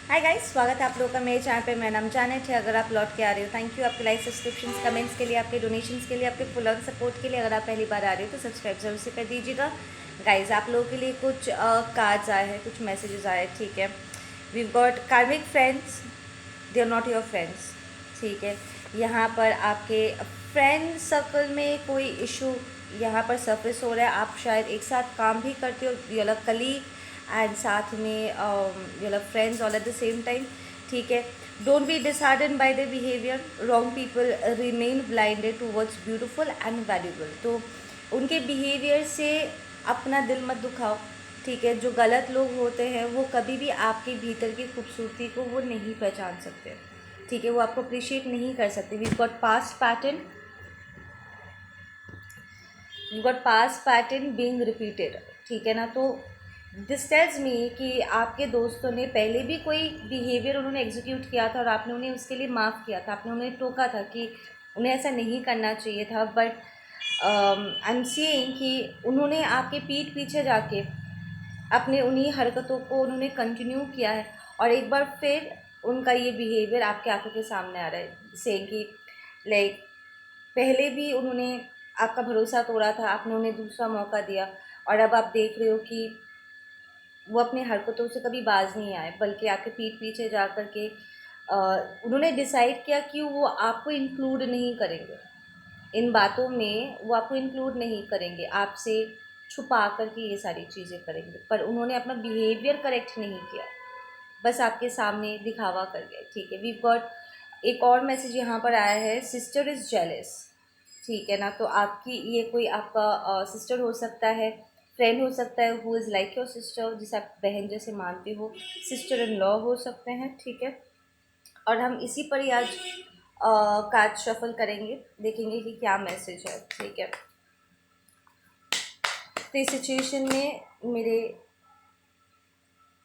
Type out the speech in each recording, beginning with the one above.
Hi guys, स्वागत है आप लोगों का मेरे चैनल पे। मेरा नाम जानेट है। अगर आप लौट के आ रहे हो, थैंक यू आपके लाइक, सब्सक्रिप्शंस, कमेंट्स के लिए, आपके डोनेशंस के लिए, आपके फुल ऑन सपोर्ट के लिए। अगर आप पहली बार आ रहे हो तो सब्सक्राइब जरूर से कर दीजिएगा। गाइस, आप लोगों के लिए कुछ कार्ड्स आए हैं, कुछ मैसेजेस आए हैं, ठीक है। We got karmic friends, they are not your friends, ठीक है। यहाँ पर आपके फ्रेंड सर्कल में कोई इशू यहाँ पर सरफेस हो रहा है। आप शायद एक साथ काम भी करते हो, यू आर कलीग एंड साथ में you are friends all at the same time, ठीक है। Don't be disheartened by the behaviour, wrong people remain blinded towards beautiful and valuable. तो उनके बिहेवियर से अपना दिल मत दुखाओ, ठीक है। जो गलत लोग होते हैं वो कभी भी आपके भीतर की खूबसूरती को वो नहीं पहचान सकते, ठीक है। वो आपको अप्रिशिएट नहीं कर सकते। We got past pattern being repeated, ठीक है ना। तो दिस टेल्स मी कि आपके दोस्तों ने पहले भी कोई बिहेवियर उन्होंने एग्जीक्यूट किया था और आपने उन्हें उसके लिए माफ़ किया था, आपने उन्हें टोका था कि उन्हें ऐसा नहीं करना चाहिए था। बट आई एम सीइंग कि उन्होंने आपके पीठ पीछे जाके अपने उन्हीं हरकतों को उन्होंने कंटिन्यू किया है और एक बार फिर उनका ये बिहेवियर आपके आंखों के सामने आ रहा है। से कि लाइक पहले भी उन्होंने आपका भरोसा तोड़ा था, आपने उन्हें दूसरा मौका दिया और अब आप देख रहे हो कि वो अपनी हरकतों से कभी बाज नहीं आए, बल्कि आपके पीठ पीछे जा कर के उन्होंने डिसाइड किया कि वो आपको इंक्लूड नहीं करेंगे इन बातों में, वो आपको इंक्लूड नहीं करेंगे, आपसे छुपा कर के ये सारी चीज़ें करेंगे। पर उन्होंने अपना बिहेवियर करेक्ट नहीं किया, बस आपके सामने दिखावा कर गए, ठीक है। वी गॉट एक और मैसेज यहाँ पर आया है, सिस्टर इज़ जेलस, ठीक है ना। तो आपकी ये कोई आपका सिस्टर हो सकता है, फ्रेंड हो सकता है, who is like your sister, जिसे आप बहन जैसे मानते हो, सिस्टर इन लॉ हो सकते हैं, ठीक है। और हम इसी पर ही आज कार्ड शफल करेंगे, देखेंगे कि क्या मैसेज है, ठीक है। तो इस सिचुएशन में मेरे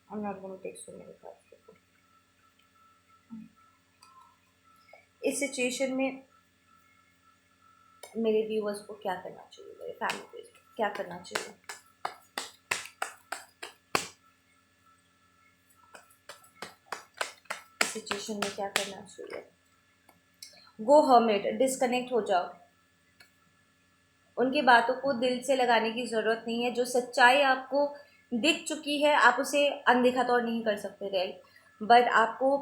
I'm not going to take so many cards. इस सिचुएशन में मेरे व्यूअर्स को क्या करना चाहिए, मेरे फैमिली पे क्या करना चाहिए। इस सिचुएशन में क्या करना चाहिए। गो हर्मिट, डिस्कनेक्ट हो जाओ। उनकी बातों को दिल से लगाने की ज़रूरत नहीं है। जो सच्चाई आपको दिख चुकी है आप उसे अनदेखा तो नहीं कर सकते, राइट। बट आपको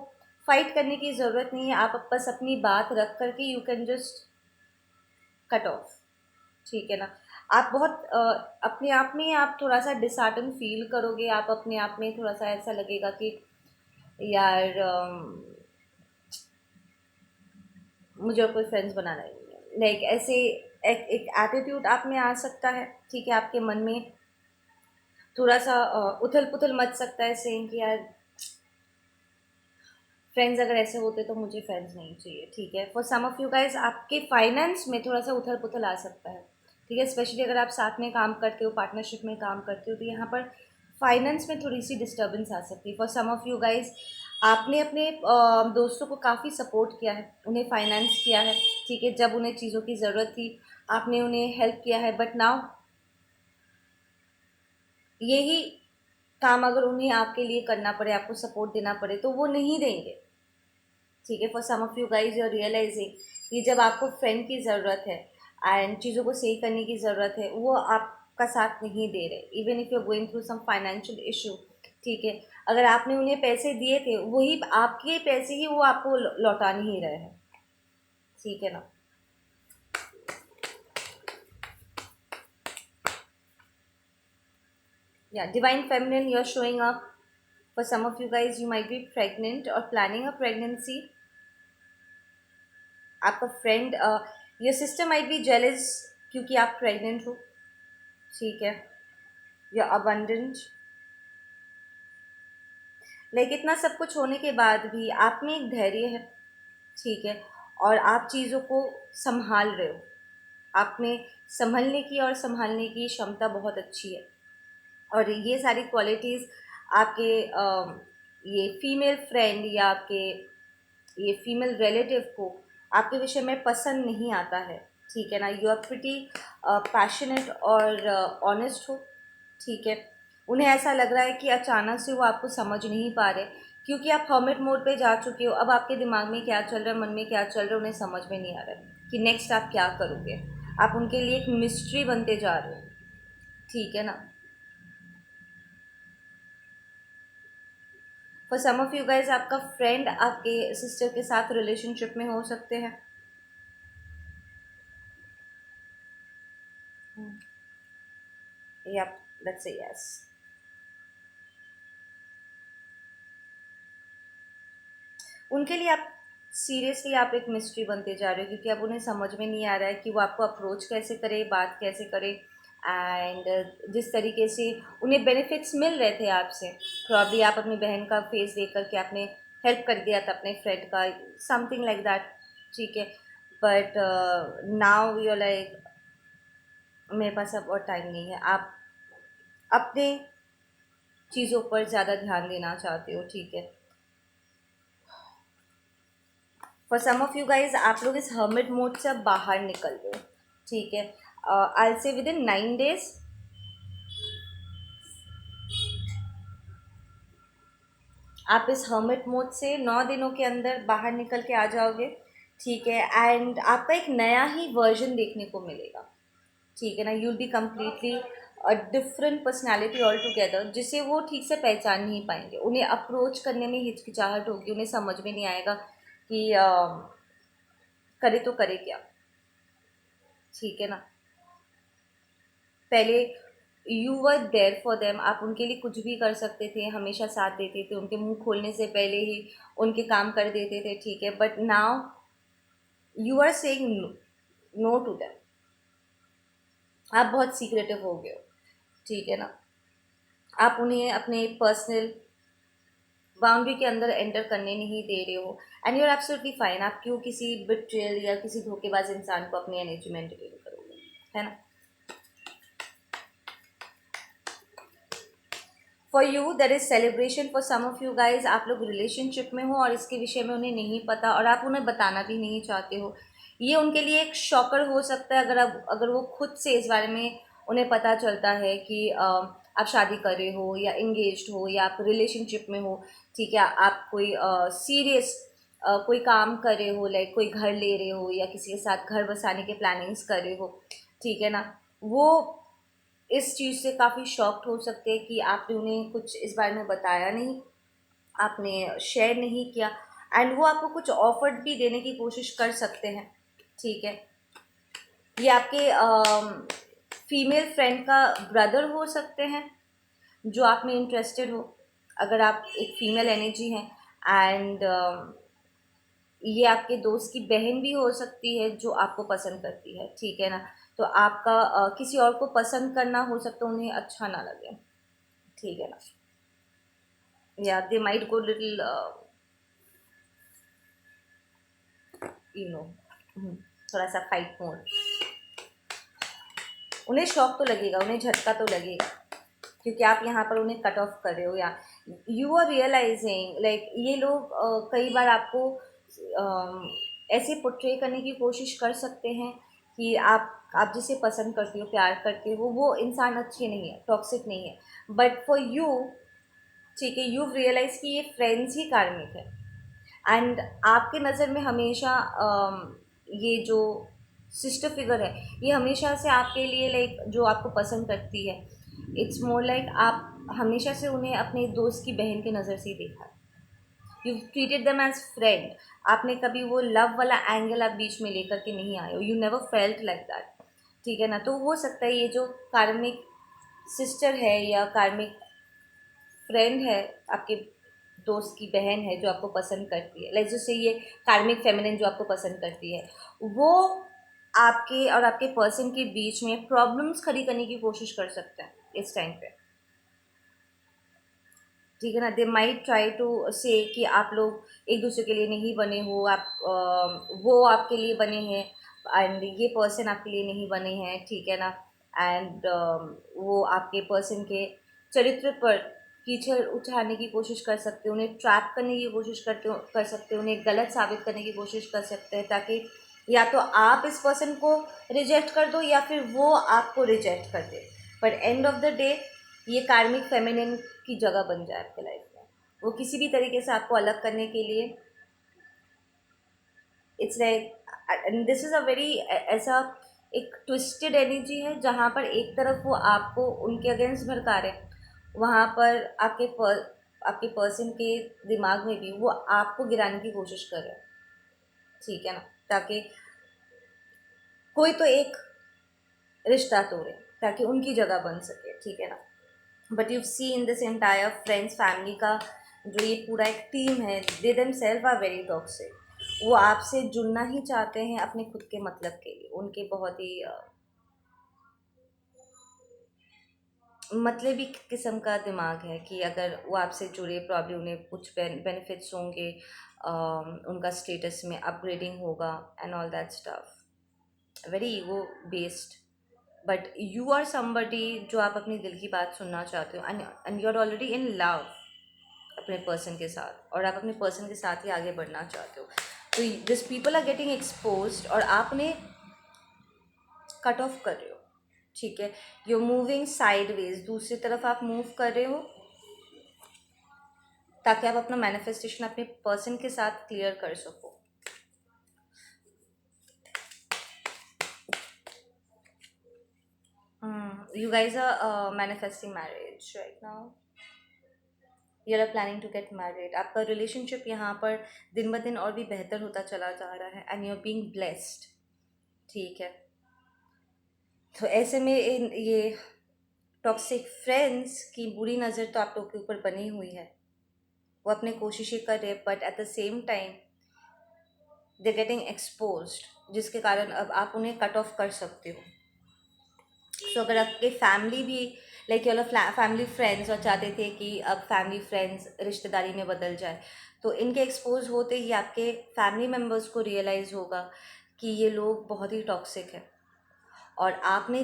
फाइट करने की ज़रूरत नहीं है। आप बस अपनी बात रख करके you can just cut off, ठीक है ना। आप बहुत अपने आप में आप थोड़ा सा डिसहार्टन फील करोगे, आप अपने आप में थोड़ा सा ऐसा लगेगा कि यार मुझे और कोई फ्रेंड्स बनाना नहीं है, लाइक ऐसे एक एटीट्यूड आप में आ सकता है, ठीक है। आपके मन में थोड़ा सा उथल पुथल मच सकता है, सेम कि यार फ्रेंड्स अगर ऐसे होते तो मुझे फ्रेंड्स नहीं चाहिए, ठीक है। For some of you guys आपके फाइनेंस में थोड़ा सा उथल पुथल आ सकता है, ठीक है। स्पेशली अगर आप साथ में काम करते हो, पार्टनरशिप में काम करते हो, तो यहाँ पर फाइनेंस में थोड़ी सी डिस्टर्बेंस आ सकती है। For some of you guys आपने अपने दोस्तों को काफ़ी सपोर्ट किया है, उन्हें फाइनेंस किया है, ठीक है। जब उन्हें चीज़ों की ज़रूरत थी आपने उन्हें हेल्प किया है, बट नाउ यही काम अगर उन्हें आपके लिए करना पड़े, आपको सपोर्ट देना पड़े, तो वो नहीं देंगे, ठीक है। For some of you guys you are realising कि जब आपको फ्रेंड की ज़रूरत है एंड चीज़ों को सही करने की ज़रूरत है, वो आपका साथ नहीं दे रहे, even if you are going through some financial issue, ठीक है। अगर आपने उन्हें पैसे दिए थे, वही आपके पैसे ही वो आपको लौटा नहीं रहे हैं, ठीक है ना। या divine feminine, you are showing up. For some of you guys you might be pregnant और प्लानिंग अ प्रेगनेंसी। आपका friend your sister might be jealous क्योंकि आप प्रेग्नेंट हो, ठीक है। या अबंडेंट, लाइक इतना सब कुछ होने के बाद भी आप में एक धैर्य है, ठीक है। और आप चीज़ों को संभाल रहे हो, आप में संभलने की और संभालने की क्षमता बहुत अच्छी है। और ये सारी क्वालिटीज़ आपके ये फीमेल फ्रेंड या आपके ये फीमेल रिलेटिव को आपके विषय में पसंद नहीं आता है, ठीक है ना। यू आर प्रिटी पैशनेट और ऑनेस्ट हो, ठीक है। उन्हें ऐसा लग रहा है कि अचानक से वो आपको समझ नहीं पा रहे, क्योंकि आप हर्मिट मोड पे जा चुके हो। अब आपके दिमाग में क्या चल रहा है, मन में क्या चल रहा है, उन्हें समझ में नहीं आ रहा है कि नेक्स्ट आप क्या करोगे। आप उनके लिए एक मिस्ट्री बनते जा रहे हो, ठीक है ना। For some of you guys, आपका फ्रेंड आपके सिस्टर के साथ रिलेशनशिप में हो सकते हैं। या लेट्स से यस। उनके लिए आप सीरियसली आप एक मिस्ट्री बनते जा रहे हो, क्योंकि अब उन्हें समझ में नहीं आ रहा है कि वो आपको अप्रोच कैसे करे, बात कैसे करे। एंड जिस तरीके से उन्हें बेनिफिट्स मिल रहे थे आपसे, प्रॉब्ली आप अपनी बहन का फेस देख करके आपने हेल्प कर दिया था अपने फ्रेंड का, समथिंग लाइक दैट, ठीक है। बट नाउ यू लाइक, मेरे पास अब और टाइम नहीं है, आप अपने चीज़ों पर ज़्यादा ध्यान देना चाहते हो, ठीक है। For some of you guys, आप लोग इस हर्मिट मोड से अब बाहर निकल रहे हो, ठीक है। आई से विद इन 9 days आप इस हर्मिट मोड से 9 दिनों के अंदर बाहर निकल के आ जाओगे, ठीक है। एंड आपका एक नया ही वर्जन देखने को मिलेगा, ठीक है ना। You'll be completely a different personality all together, जिसे वो ठीक से पहचान नहीं पाएंगे। उन्हें अप्रोच करने में हिचकिचाहट होगी, उन्हें समझ में नहीं आएगा कि करे तो करे क्या, ठीक है ना। पहले you were there for them, आप उनके लिए कुछ भी कर सकते थे, हमेशा साथ देते थे, उनके मुंह खोलने से पहले ही उनके काम कर देते थे, ठीक है। But now you are saying no to them, आप बहुत सीक्रेटिव हो गए हो, ठीक है ना। आप उन्हें अपने पर्सनल बाउंड्री के अंदर एंटर करने नहीं दे रहे हो, and you are absolutely fine. आप क्यों किसी बिट्रेयल या किसी धोखेबाज इंसान को अपनी एनर्जी में एंटरटेन करोगे, है ना। For you there is celebration, for some of you guys आप लोग रिलेशनशिप में हो और इसके विषय में उन्हें नहीं पता, और आप उन्हें बताना भी नहीं चाहते हो। ये उनके लिए एक शॉकर हो सकता है, अगर वो खुद से इस बारे में उन्हें पता चलता है कि आप शादी कर रहे हो या इंगेज्ड हो या आप रिलेशनशिप में हो, ठीक है। आप कोई सीरियस कोई काम कर रहे हो, लाइक कोई घर ले रहे हो या किसी के साथ घर बसाने के प्लानिंग्स कर रहे हो, ठीक है ना। वो इस चीज़ से काफ़ी शॉक्ड हो सकते हैं कि आपने उन्हें कुछ इस बारे में बताया नहीं, आपने शेयर नहीं किया, एंड वो आपको कुछ ऑफर भी देने की कोशिश कर सकते हैं, ठीक है। ये आपके फीमेल फ्रेंड का ब्रदर हो सकते हैं जो आप में इंटरेस्टेड हो, अगर आप एक फीमेल एनर्जी हैं। एंड ये आपके दोस्त की बहन भी हो सकती है जो आपको पसंद करती है, ठीक है ना। तो आपका किसी और को पसंद करना हो सकता है, उन्हें अच्छा ना लगे, ठीक है ना। या they might go little you know थोड़ा सा फाइट मोड। उन्हें शौक तो लगेगा, उन्हें झटका तो लगेगा, क्योंकि आप यहाँ पर उन्हें कट ऑफ कर रहे हो, या यू आर रियलाइजिंग लाइक ये लोग कई बार आपको ऐसे पोर्ट्रे करने की कोशिश कर सकते हैं कि आप जिसे पसंद करते हो, प्यार करते हो, वो इंसान अच्छे नहीं है, टॉक्सिक नहीं है। बट फॉर यू, ठीक है, यू रियलाइज कि ये फ्रेंड्स ही कार्मिक है। एंड आपके नज़र में हमेशा ये जो सिस्टर फिगर है, ये हमेशा से आपके लिए लाइक जो आपको पसंद करती है, इट्स मोर लाइक आप हमेशा से उन्हें अपने दोस्त की बहन की नज़र से ही देखा है। You treated them as friend, आपने कभी वो लव वाला एंगल आप बीच में लेकर के नहीं आए हो, you never felt like that, ठीक है ना। तो हो सकता है ये जो कार्मिक सिस्टर है या कार्मिक फ्रेंड है, आपके दोस्त की बहन है जो आपको पसंद करती है, लाइक जैसे ये कार्मिक फेमिनिन जो आपको पसंद करती है, वो आपके और आपके पर्सन के बीच में प्रॉब्लम्स खड़ी करने की कोशिश कर सकते हैं इस टाइम पे, ठीक है ना। दे माइट ट्राई टू से कि आप लोग एक दूसरे के लिए नहीं बने हो, आप वो आपके लिए बने हैं एंड ये पर्सन आपके लिए नहीं बने हैं, ठीक है ना। एंड वो आपके पर्सन के चरित्र पर कीचड़ उठाने की कोशिश कर सकते हैं, उन्हें ट्रैप करने की कोशिश कर सकते हैं, उन्हें गलत साबित करने की कोशिश कर सकते हैं, ताकि या तो आप इस पर्सन को रिजेक्ट कर दो या फिर वो आपको रिजेक्ट कर दे। पर एंड ऑफ द डे ये कार्मिक फेमिनिन की जगह बन जाए आपके लाइफ में। वो किसी भी तरीके से आपको अलग करने के लिए, it's like this is a very ऐसा एक ट्विस्टेड एनर्जी है जहाँ पर एक तरफ वो आपको उनके अगेंस्ट भड़का रहे हैं, वहाँ पर आपके पर्सन के दिमाग में भी वो आपको गिराने की कोशिश कर रहे हैं, ठीक है ना, ताकि कोई तो एक रिश्ता तोड़े, ताकि उनकी जगह बन सके, ठीक है ना। But you see in this entire friends family का जो ये पूरा एक टीम है, they themself are very toxic. वो आपसे जुड़ना ही चाहते हैं अपने खुद के मतलब के लिए, उनके बहुत ही मतलबी किस्म का दिमाग है कि अगर वो आपसे जुड़े प्रॉब्लम उन्हें कुछ बेनिफिट्स होंगे, उनका स्टेटस में अपग्रेडिंग होगा and all that stuff, very ego based. But you are somebody जो आप अपनी दिल की बात सुनना चाहते हो, and you are already in love अपने पर्सन के साथ, और आप अपने पर्सन के साथ ही आगे बढ़ना चाहते हो। तो this people are getting exposed और आपने कट ऑफ कर रहे हो, ठीक है। यू मूविंग साइडवेज, दूसरी तरफ आप मूव कर रहे हो ताकि आप अपना मैनिफेस्टेशन अपने पर्सन के साथ क्लियर कर सको। You guys are manifesting marriage right now. You are planning to get married. आपका रिलेशनशिप यहाँ पर दिन ब दिन और भी बेहतर होता चला जा रहा है and you are being blessed, ठीक है। तो ऐसे में ये टॉक्सिक फ्रेंड्स की बुरी नज़र तो आप लोग के ऊपर बनी हुई है, वो अपने कोशिशें कर रहे हैं, but at the same time they getting exposed, जिसके कारण अब आप उन्हें कट ऑफ कर सकते हो। सो अगर आपके फैमिली भी लाइक यू फैमिली फ्रेंड्स और चाहते थे कि अब फैमिली फ्रेंड्स रिश्तेदारी में बदल जाए, तो इनके एक्सपोज होते ही आपके फैमिली मेम्बर्स को रियलाइज़ होगा कि ये लोग बहुत ही टॉक्सिक है, और आपने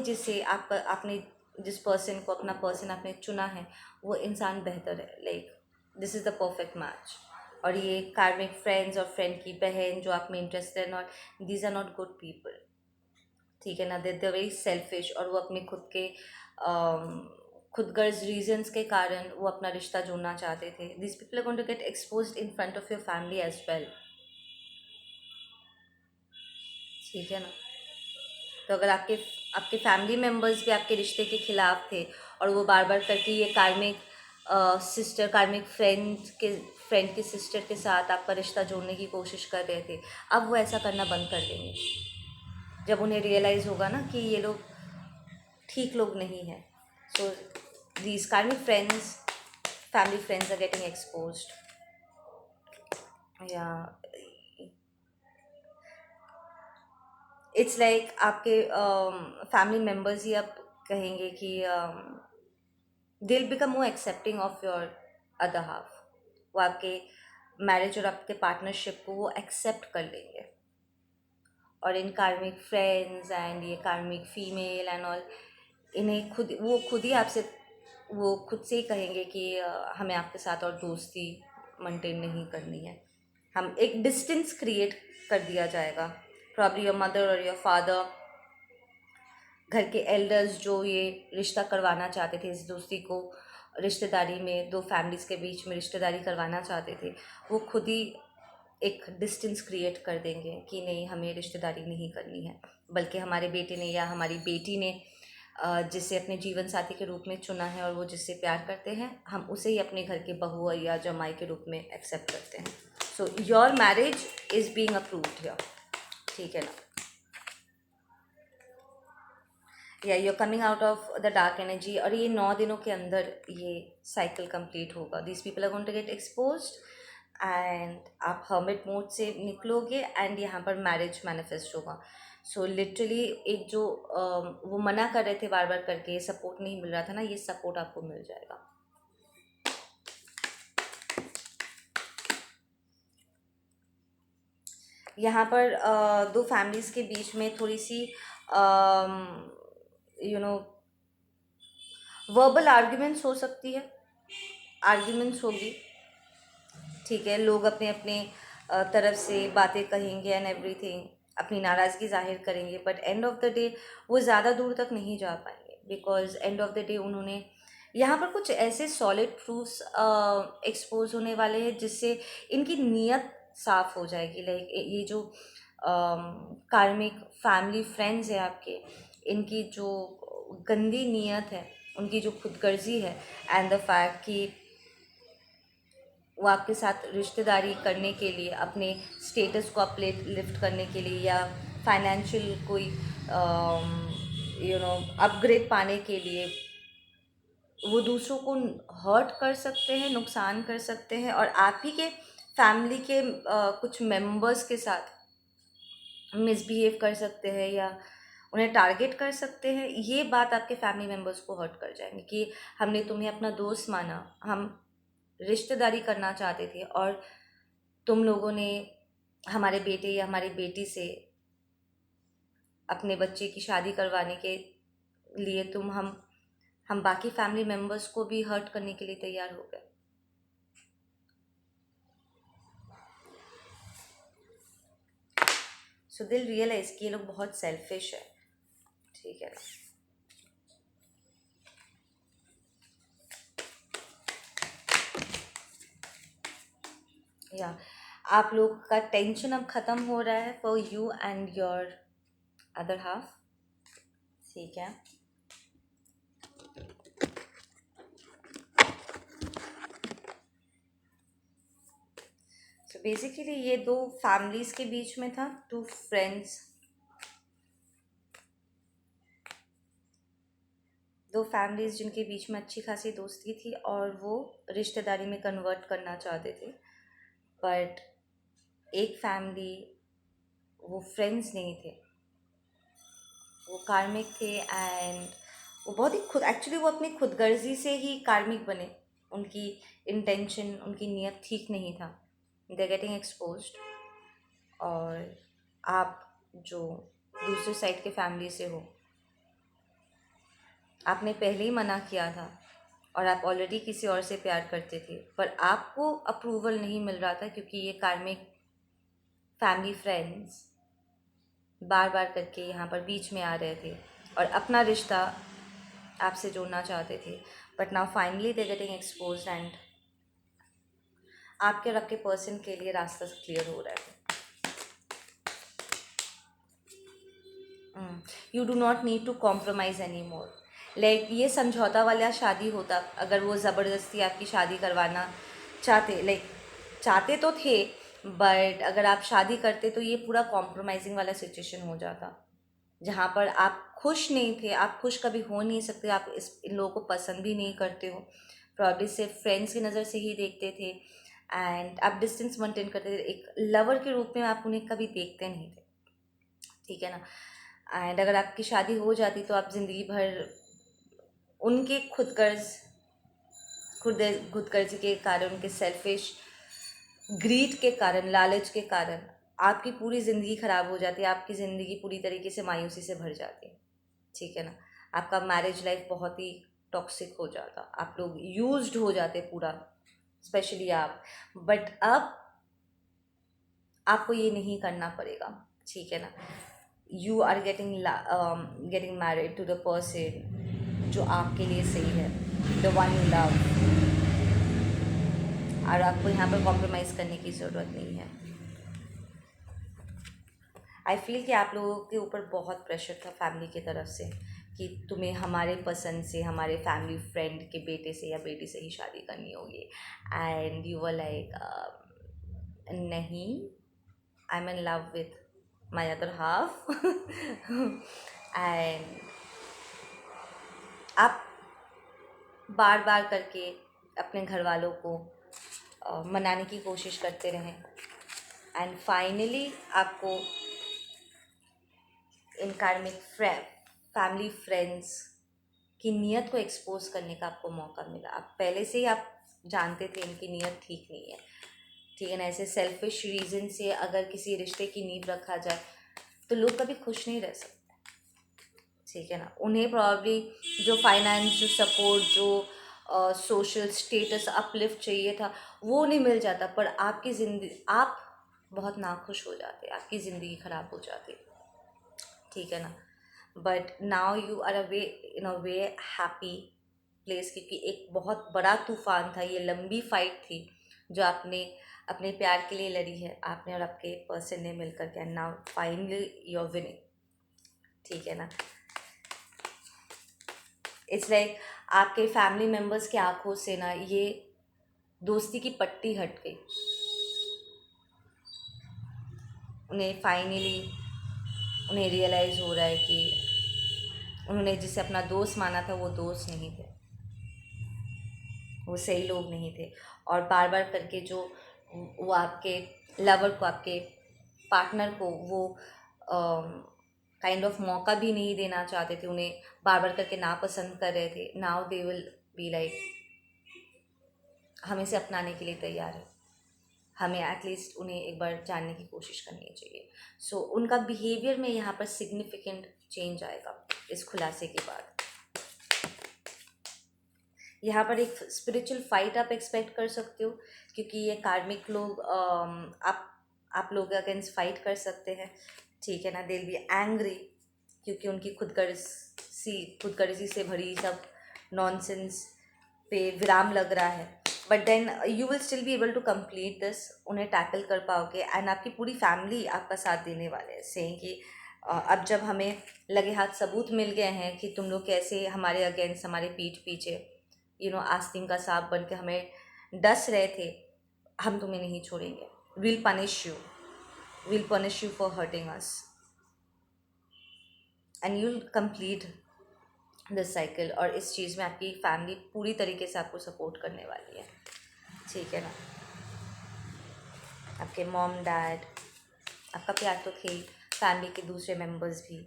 जिस पर्सन को अपना पर्सन आपने चुना है वो इंसान बेहतर है, like this is the perfect match. और ये कार्मिक फ्रेंड्स और फ्रेंड की बहन जो आप में इंटरेस्टेड, और these are not good people, ठीक है ना। दे वेरी सेल्फिश, और वो अपने खुद गर्ज रीजंस के कारण वो अपना रिश्ता जोड़ना चाहते थे। This people are going to get exposed in front of your family as well, ठीक है ना। तो अगर आपके आपके फैमिली मेम्बर्स भी आपके रिश्ते के खिलाफ थे और वो बार बार करके ये कार्मिक फ्रेंड के सिस्टर के साथ आपका रिश्ता जोड़ने की कोशिश कर रहे थे, अब वो ऐसा करना बंद कर देंगे जब उन्हें रियलाइज़ होगा ना कि ये लोग ठीक लोग नहीं हैं। So these karmic friends family friends are getting exposed, या इट्स लाइक आपके फैमिली मेम्बर्स ही अब कहेंगे कि they will become more accepting of your other half, वो आपके मैरिज और आपके पार्टनरशिप को वो एक्सेप्ट कर लेंगे। और इन कार्मिक फ्रेंड्स एंड ये कार्मिक फीमेल एंड ऑल, इन्हें वो खुद से ही कहेंगे कि हमें आपके साथ और दोस्ती मेंटेन नहीं करनी है। हम एक डिस्टेंस क्रिएट कर दिया जाएगा, प्रॉब्ली योर मदर और योर फादर, घर के एल्डर्स जो ये रिश्ता करवाना चाहते थे, इस दोस्ती को रिश्तेदारी में, दो फैमिलीज़ के बीच में रिश्तेदारी करवाना चाहते थे, वो खुद ही एक डिस्टेंस क्रिएट कर देंगे कि नहीं, हमें रिश्तेदारी नहीं करनी है, बल्कि हमारे बेटे ने या हमारी बेटी ने जिसे अपने जीवन साथी के रूप में चुना है और वो जिससे प्यार करते हैं, हम उसे ही अपने घर के बहू या जमाई के रूप में एक्सेप्ट करते हैं। So your marriage is being approved here, ठीक है ना। या you are coming out of the dark energy, और ये 9 दिनों के अंदर ये साइकिल कंप्लीट होगा। This people are going to get exposed and आप हर्मिट मोड से निकलोगे एंड यहाँ पर मैरिज मैनिफेस्ट होगा। सो लिटरली एक जो वो मना कर रहे थे बार बार करके, सपोर्ट नहीं मिल रहा था ना, ये सपोर्ट आपको मिल जाएगा। यहाँ पर दो फैमिलीज़ के बीच में थोड़ी सी वर्बल आर्ग्यूमेंट्स हो सकती है, आर्ग्यूमेंट्स होगी, ठीक है। लोग अपने अपने तरफ से बातें कहेंगे एंड एवरीथिंग, अपनी नाराज़गी जाहिर करेंगे, but end of the day वो ज़्यादा दूर तक नहीं जा पाएंगे, because end of the day उन्होंने यहाँ पर कुछ ऐसे सॉलिड प्रूफ्स एक्सपोज होने वाले हैं जिससे इनकी नीयत साफ हो जाएगी। लाइक ये जो कार्मिक फैमिली फ्रेंड्स हैं आपके, इनकी जो गंदी नीयत है, उनकी जो खुदगर्जी है, एंड द फैक्ट कि वो आपके साथ रिश्तेदारी करने के लिए, अपने स्टेटस को अपलिफ्ट करने के लिए, या फाइनेंशियल कोई अपग्रेड पाने के लिए वो दूसरों को हर्ट कर सकते हैं, नुकसान कर सकते हैं, और आप ही के फैमिली के कुछ मेंबर्स के साथ मिसबिहेव कर सकते हैं या उन्हें टारगेट कर सकते हैं। ये बात आपके फैमिली मेंबर्स को हर्ट कर जाएंगे कि हमने तुम्हें अपना दोस्त माना, हम रिश्तेदारी करना चाहते थे, और तुम लोगों ने हमारे बेटे या हमारी बेटी से अपने बच्चे की शादी करवाने के लिए हम बाकी फैमिली मेंबर्स को भी हर्ट करने के लिए तैयार हो गए। सो दिल रियलाइज कि ये लोग बहुत सेल्फिश है, ठीक है ना। या आप लोग का टेंशन अब ख़त्म हो रहा है for you and your other half, ठीक है। सो बेसिकली ये दो फैमिलीज़ के बीच में था, टू फ्रेंड्स, दो फैमिलीज़ जिनके बीच में अच्छी खासी दोस्ती थी और वो रिश्तेदारी में कन्वर्ट करना चाहते थे। बट एक फैमिली, वो फ्रेंड्स नहीं थे, वो कार्मिक थे, एंड वो बहुत ही एक्चुअली वो अपनी खुदगर्जी से ही कार्मिक बने। उनकी इंटेंशन, उनकी नीयत ठीक नहीं था। They getting exposed. और आप जो दूसरे साइड के फैमिली से हो, आपने पहले ही मना किया था और आप ऑलरेडी किसी और से प्यार करते थे, पर आपको अप्रूवल नहीं मिल रहा था क्योंकि ये कार्मिक फैमिली फ्रेंड्स बार बार करके यहाँ पर बीच में आ रहे थे और अपना रिश्ता आपसे जोड़ना चाहते थे। But now finally they getting expose, and आपके और आपके पर्सन के लिए रास्ता क्लियर हो रहा है। You do not need to compromise anymore. Like ये समझौता वाला शादी होता अगर वो ज़बरदस्ती आपकी शादी करवाना चाहते, लाइक चाहते तो थे, बट अगर आप शादी करते तो ये पूरा कॉम्प्रोमाइजिंग वाला सिचुएशन हो जाता, जहाँ पर आप खुश नहीं थे। आप खुश कभी हो नहीं सकते, आप इन लोगों को पसंद भी नहीं करते हो, प्रॉब्ली सिर्फ फ्रेंड्स की नज़र से ही देखते थे, एंड आप डिस्टेंस मेंटेन करते थे। एक लवर के रूप में आप उन्हें कभी देखते नहीं थे, ठीक है ना। एंड अगर आपकी शादी हो जाती तो आप ज़िंदगी भर उनके खुदगर्जी के कारण, उनके सेल्फिश ग्रीड के कारण, लालच के कारण आपकी पूरी ज़िंदगी ख़राब हो जाती है। आपकी ज़िंदगी पूरी तरीके से मायूसी से भर जाती है, ठीक है ना। आपका मैरिज लाइफ बहुत ही टॉक्सिक हो जाता, आप लोग यूज्ड हो जाते पूरा, स्पेशली आप। बट अब आपको ये नहीं करना पड़ेगा, ठीक है ना। You are getting married to the person जो आपके लिए सही है, द वन यू लव, और आपको यहाँ पर कॉम्प्रोमाइज़ करने की ज़रूरत नहीं है। आई फील कि आप लोगों के ऊपर बहुत प्रेशर था फैमिली की तरफ से कि तुम्हें हमारे पसंद से, हमारे फैमिली फ्रेंड के बेटे से या बेटी से ही शादी करनी होगी, एंड यू वर लाइक नहीं, I am in love with my other half. And आप बार बार करके अपने घर वालों को मनाने की कोशिश करते रहें, एंड फाइनली आपको इन कार्मिक फैमिली फ्रेंड्स की नीयत को एक्सपोज करने का आपको मौका मिला। आप पहले से ही आप जानते थे इनकी नीयत ठीक नहीं है, ठीक है ना। ऐसे सेल्फिश रीज़न से अगर किसी रिश्ते की नींव रखा जाए तो लोग कभी खुश नहीं रह सकते, ठीक है ना। उन्हें प्रॉब्ली जो फाइनेंस, जो सपोर्ट, जो सोशल स्टेटस अपलिफ्ट चाहिए था वो नहीं मिल जाता, पर आपकी ज़िंदगी, आप बहुत नाखुश हो जाते, आपकी ज़िंदगी ख़राब हो जाती, ठीक है ना। But now you are in a way happy, place, क्योंकि एक बहुत बड़ा तूफान था, ये लंबी फाइट थी जो आपने अपने प्यार के लिए लड़ी है, आपने और आपके पर्सन ने मिलकर के, and now finally you are winning. ठीक है ना, इट्स लाइक आपके फैमिली मेम्बर्स की आंखों से ना ये दोस्ती की पट्टी हट गई। उन्हें फाइनली उन्हें रियलाइज़ हो रहा है कि उन्होंने जिसे अपना दोस्त माना था वो दोस्त नहीं थे, वो सही लोग नहीं थे। और बार बार करके जो वो आपके लवर को, आपके पार्टनर को वो काइंड ऑफ मौका भी नहीं देना चाहते थे, उन्हें बार बार करके नापसंद कर रहे थे। Now they will be like हम इसे अपनाने के लिए तैयार है, हमें एटलीस्ट उन्हें एक बार जानने की कोशिश करनी चाहिए। सो उनका बिहेवियर में यहाँ पर सिग्निफिकेंट चेंज आएगा इस खुलासे के बाद। यहाँ पर एक स्पिरिचुअल फाइट आप एक्सपेक्ट कर सकते हो, क्योंकि ये कार्मिक लोग आप लोग अगेंस्ट फाइट कर सकते हैं। ठीक है ना, दे विल बी एंग्री, क्योंकि उनकी खुदगर्जी से भरी सब नॉनसेंस पे विराम लग रहा है। But then you will still be able to complete this, उन्हें टैकल कर पाओगे, एंड आपकी पूरी फैमिली आपका साथ देने वाले हैं, सेइंग कि अब जब हमें लगे हाथ सबूत मिल गए हैं कि तुम लोग कैसे हमारे अगेंस्ट, हमारे पीठ पीछे आस्तीन का सांप बन के हमें डस रहे थे, हम तुम्हें नहीं छोड़ेंगे। Will punish you for hurting us, and you will complete this cycle. और इस चीज़ में आपकी फैमिली पूरी तरीके से आपको सपोर्ट करने वाली है। ठीक है ना, आपके मॉम डैड, आपका प्यार तो थे, फैमिली के दूसरे मेंबर्स भी।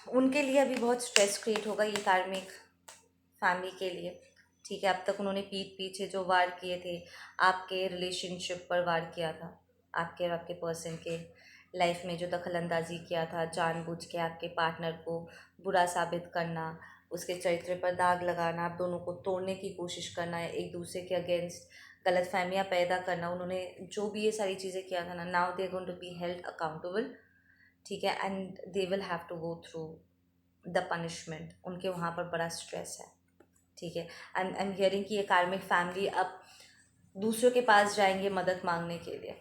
उनके लिए अभी बहुत स्ट्रेस क्रिएट होगा ये कार्मिक फैमिली के लिए। ठीक है, अब तक उन्होंने पीठ पीछे जो वार किए थे, आपके रिलेशनशिप पर वार किया था, आपके और आपके पर्सन के लाइफ में जो दखल अंदाजी किया था, जानबूझ के आपके पार्टनर को बुरा साबित करना, उसके चरित्र पर दाग लगाना, आप दोनों को तोड़ने की कोशिश करना, एक दूसरे के अगेंस्ट गलतफहमियां पैदा करना, उन्होंने जो भी ये सारी चीज़ें किया था ना, now they are going to be held accountable. ठीक है, and they will have to go through the punishment. उनके वहाँ पर बड़ा स्ट्रेस है। ठीक है, आई एम हियरिंग कि ये कार्मिक फैमिली अब दूसरों के पास जाएंगे मदद मांगने के लिए,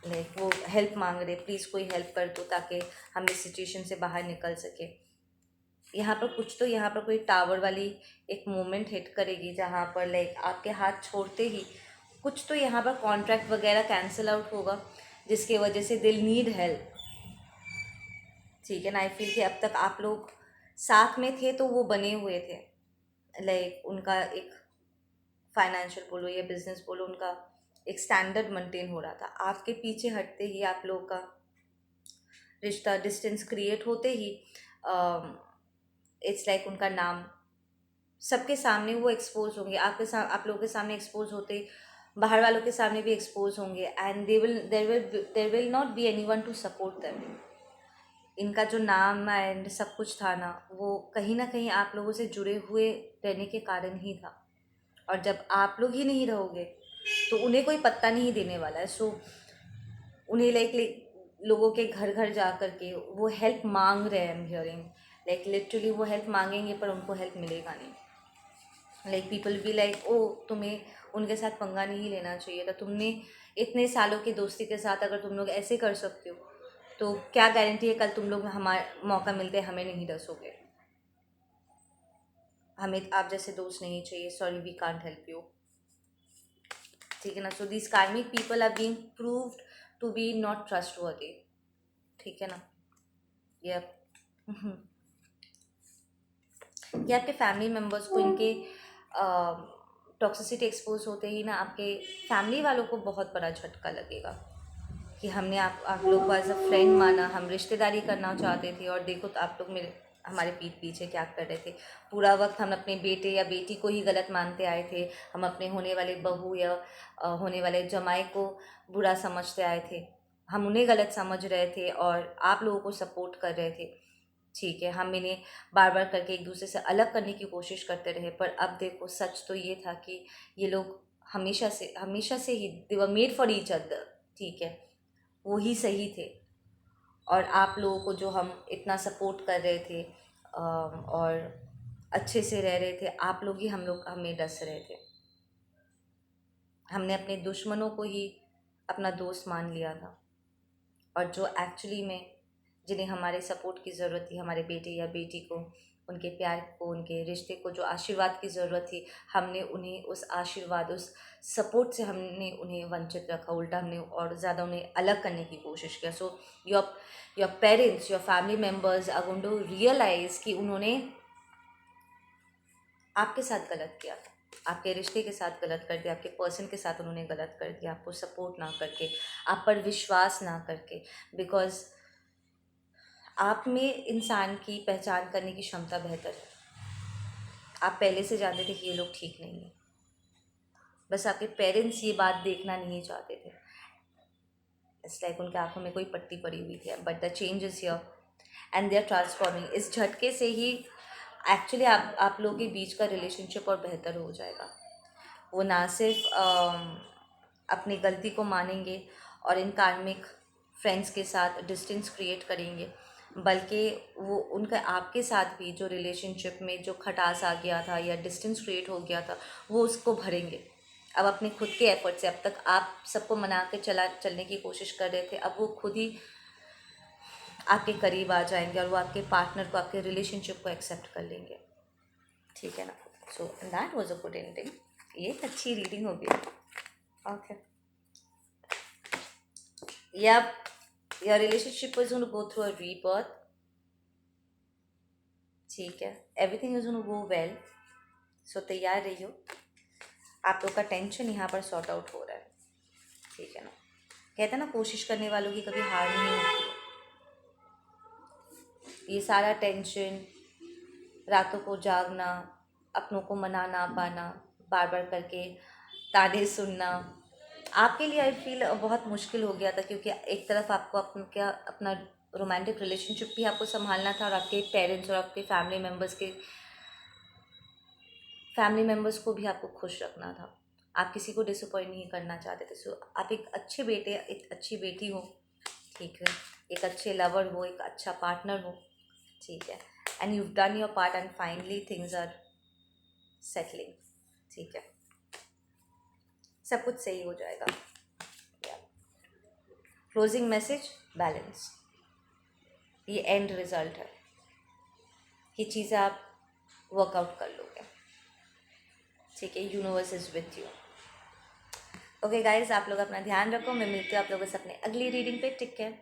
लाइक वो हेल्प मांग रहे, प्लीज़ कोई हेल्प कर दो ताकि हम इस सिचुएशन से बाहर निकल सके। यहाँ पर कुछ तो यहाँ पर कोई टावर वाली एक मोमेंट हिट करेगी, जहाँ पर लाइक आपके हाथ छोड़ते ही कुछ तो यहाँ पर कॉन्ट्रैक्ट वगैरह कैंसिल आउट होगा, जिसकी वजह से दिल नीड हेल्प। ठीक है ना, आई फील कि अब तक आप लोग साथ में थे तो वो बने हुए थे, लाइक उनका एक फाइनेंशियल बोलो या बिजनेस बोलो, उनका एक स्टैंडर्ड मेंटेन हो रहा था। आपके पीछे हटते ही आप लोग का रिश्ता, डिस्टेंस क्रिएट होते ही इट्स लाइक उनका नाम सबके सामने वो एक्सपोज होंगे, आप लोगों के सामने एक्सपोज होते, बाहर वालों के सामने भी एक्सपोज होंगे, and there will not be anyone to support them. इनका जो नाम एंड सब कुछ था ना, वो कहीं ना कहीं आप लोगों से जुड़े हुए रहने के कारण ही था, और जब आप लोग ही नहीं रहोगे तो उन्हें कोई पत्ता नहीं देने वाला है। सो उन्हें लाइक लोगों के घर घर जा कर के वो हेल्प मांग रहे हैं, I am hearing like literally वो हेल्प मांगेंगे पर उनको हेल्प मिलेगा नहीं। लाइक पीपल बी लाइक, ओ तुम्हें उनके साथ पंगा नहीं लेना चाहिए था, तुमने इतने सालों की दोस्ती के साथ अगर तुम लोग ऐसे कर सकते हो तो क्या गारंटी है कल तुम लोग हमारे मौका मिलते हमें नहीं डसोगे, हमें आप जैसे दोस्त नहीं चाहिए, sorry we can't help you. ठीक है ना, so this karmic people are being proved to be not trustworthy. ठीक है ना, ये ये आपके फैमिली मेम्बर्स को इनके टॉक्सिसिटी एक्सपोज होते ही ना आपके फैमिली वालों को बहुत बड़ा झटका लगेगा कि हमने आप लोग को एज अ फ्रेंड माना, हम रिश्तेदारी करना चाहते थे, और देखो तो आप लोग हमारे पीठ पीछे क्या कर रहे थे। पूरा वक्त हम अपने बेटे या बेटी को ही गलत मानते आए थे, हम अपने होने वाले बहू या होने वाले जमाई को बुरा समझते आए थे, हम उन्हें गलत समझ रहे थे और आप लोगों को सपोर्ट कर रहे थे। ठीक है, हम इन्हें बार बार करके एक दूसरे से अलग करने की कोशिश करते रहे, पर अब देखो सच तो ये था कि ये लोग हमेशा से ही they were made for each other. ठीक है, वो ही सही थे, और आप लोगों को जो हम इतना सपोर्ट कर रहे थे और अच्छे से रह रहे थे, आप लोग ही हमें डस रहे थे। हमने अपने दुश्मनों को ही अपना दोस्त मान लिया था, और जो एक्चुअली में जिन्हें हमारे सपोर्ट की ज़रूरत थी, हमारे बेटे या बेटी को, उनके प्यार को, उनके रिश्ते को, जो आशीर्वाद की ज़रूरत थी, हमने उन्हें उस आशीर्वाद, उस सपोर्ट से हमने उन्हें वंचित रखा। उल्टा हमने और ज़्यादा उन्हें अलग करने की कोशिश किया। So your parents, your family members are going to realise कि उन्होंने आपके साथ गलत किया था, आपके रिश्ते के साथ गलत कर दिया, आपके पर्सन के साथ उन्होंने गलत कर दिया, आपको सपोर्ट ना करके, आप पर विश्वास ना करके। बिकॉज आप में इंसान की पहचान करने की क्षमता बेहतर है। आप पहले से जानते थे कि ये लोग ठीक नहीं है, बस आपके पेरेंट्स ये बात देखना नहीं चाहते थे। इट्स लाइक उनके आंखों में कोई पट्टी पड़ी हुई थी, but the change is here and they are transforming. इस झटके से ही एक्चुअली आप लोगों के बीच का रिलेशनशिप और बेहतर हो जाएगा। वो ना सिर्फ अपनी गलती को मानेंगे और इन कार्मिक फ्रेंड्स के साथ डिस्टेंस क्रिएट करेंगे, बल्कि वो उनका आपके साथ भी जो रिलेशनशिप में जो खटास आ गया था या डिस्टेंस क्रिएट हो गया था, वो उसको भरेंगे। अब अपने खुद के एफर्ट से, अब तक आप सबको मना के चलने की कोशिश कर रहे थे, अब वो खुद ही आपके करीब आ जाएंगे और वो आपके पार्टनर को, आपके रिलेशनशिप को एक्सेप्ट कर लेंगे। ठीक है ना? So that was a good ending. ये एक अच्छी रीडिंग होगी। Okay, yep, your relationship is going to go through a rebirth. ठीक है, everything is going to go well. So तैयार रहियो, आप लोग का टेंशन यहाँ पर सॉर्ट आउट हो रहा है। ठीक है ना? कहते हैं ना, कोशिश करने वालों की कभी हार नहीं होती है। ये सारा टेंशन, रातों को जागना, अपनों को मना ना पाना, बार बार करके ताने सुनना, आपके लिए आई फील बहुत मुश्किल हो गया था, क्योंकि एक तरफ आपको अपना रोमांटिक रिलेशनशिप भी आपको संभालना था, और आपके पेरेंट्स और आपके फैमिली मेम्बर्स को भी आपको खुश रखना था। आप किसी को डिसअपॉइंट नहीं करना चाहते थे। सो आप एक अच्छे बेटे, एक अच्छी बेटी हो, ठीक है, एक अच्छे लवर हो, एक अच्छा पार्टनर हो, ठीक है, and you done your part and finally things are settling. ठीक है, सब कुछ सही हो जाएगा। क्लोजिंग मैसेज, बैलेंस, ये एंड रिजल्ट है। ये चीज़ें आप वर्कआउट कर लोगे। ठीक है, universe is with you. Okay guys, आप लोग अपना ध्यान रखो। मैं मिलती हूँ आप लोगों से अपने अगली रीडिंग पे। Take care.